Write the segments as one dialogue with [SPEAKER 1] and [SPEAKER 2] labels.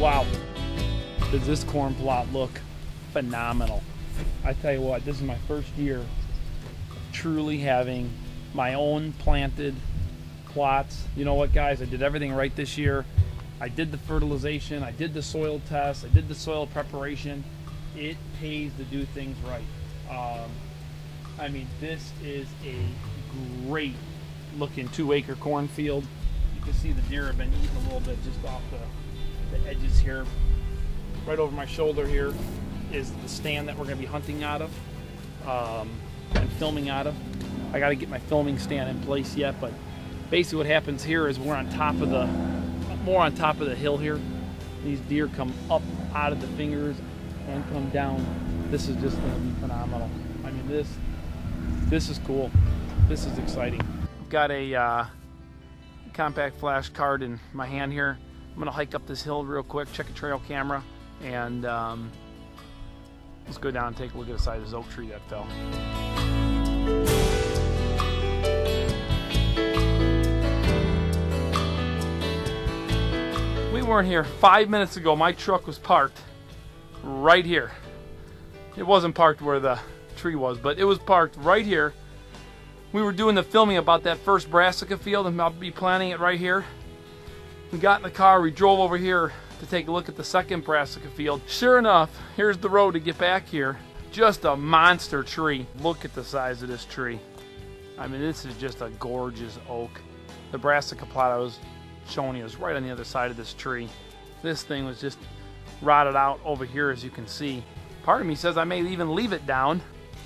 [SPEAKER 1] Wow, does this corn plot look phenomenal. I tell you what, this is my first year truly having my own planted plots. You know what, guys, I did everything right this year. I did the fertilization, I did the soil test, I did the soil preparation. It pays to do things right. I mean, this is a great looking 2-acre cornfield. You can see the deer have been eating a little bit just off the edges here. Right over my shoulder here is the stand that we're going to be hunting out of and filming out of. I got to get my filming stand in place yet, but basically what happens here is we're on top of more on top of the hill here. These deer come up out of the fingers and come down. This is just going to be phenomenal. I mean, this is cool. This is exciting. I've got a compact flash card in my hand here. I'm going to hike up this hill real quick, check a trail camera, and let's go down and take a look at the side of this oak tree that fell. We weren't here 5 minutes ago. My truck was parked right here. It wasn't parked where the tree was, but it was parked right here. We were doing the filming about that first brassica field, and I'll be planting it right here. We got in the car, we drove over here to take a look at the second brassica field. Sure enough, here's the road to get back here. Just a monster tree. Look at the size of this tree. I mean, this is just a gorgeous oak. The brassica plot I was showing you is right on the other side of this tree. This thing was just rotted out over here, as you can see. Part of me says I may even leave it down.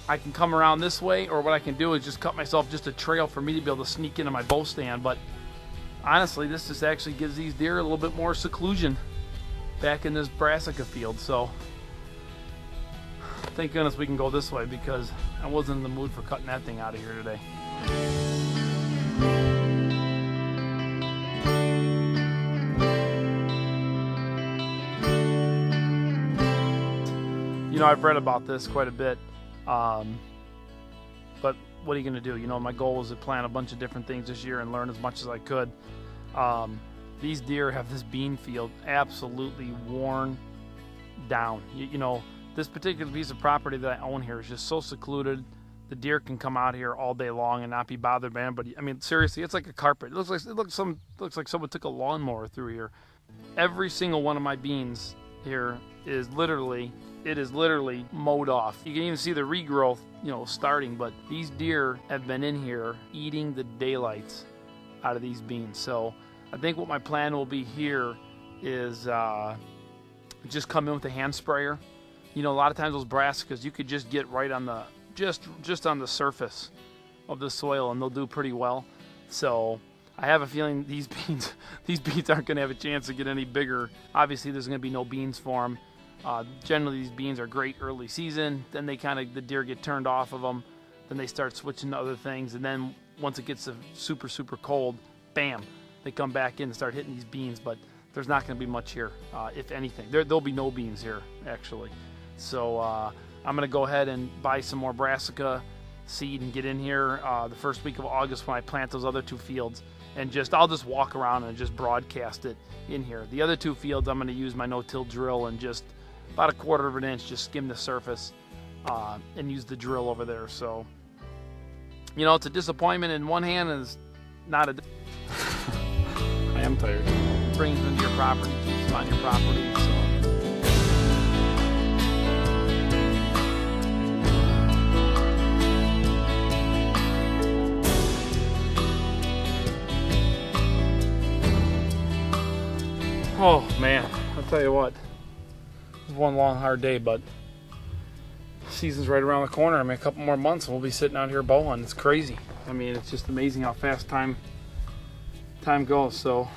[SPEAKER 1] I can come around this way, or what I can do is just cut myself just a trail for me to be able to sneak into my bow stand. But honestly, this just actually gives these deer a little bit more seclusion back in this brassica field. So thank goodness we can go this way, because I wasn't in the mood for cutting that thing out of here today. You know, I've read about this quite a bit, but what are you going to do? You know, my goal was to plant a bunch of different things this year and learn as much as I could. These deer have this bean field absolutely worn down. You know, this particular piece of property that I own here is just so secluded. The deer can come out here all day long and not be bothered by anybody. I mean, seriously, it's like a carpet. It looks like someone took a lawnmower through here. Every single one of my beans here is literally mowed off. You can even see the regrowth, you know, starting, but these deer have been in here eating the daylights out of these beans. So I think what my plan will be here is just come in with a hand sprayer. You know, a lot of times those brassicas you could just get right on the just on the surface of the soil and they'll do pretty well. So I have a feeling these beans aren't going to have a chance to get any bigger. Obviously there's going to be no beans for them. Generally these beans are great early season, then the deer get turned off of them, then they start switching to other things, and then once it gets super cold, bam, they come back in and start hitting these beans. But there's not going to be much here, if anything. There'll be no beans here actually. So I'm going to go ahead and buy some more brassica seed and get in here the first week of August when I plant those other two fields, and I'll just walk around and just broadcast it in here. The other two fields I'm going to use my no-till drill and just about 1/4 of an inch, just skim the surface and use the drill over there. So, you know, it's a disappointment in one hand, and it's not a... I am tired. Brings them into your property, keeps them on your property, so... Oh man, I'll tell you what. It was one long hard day, but season's right around the corner. I mean, a couple more months and we'll be sitting out here bow hunting. It's crazy. I mean, it's just amazing how fast time goes. So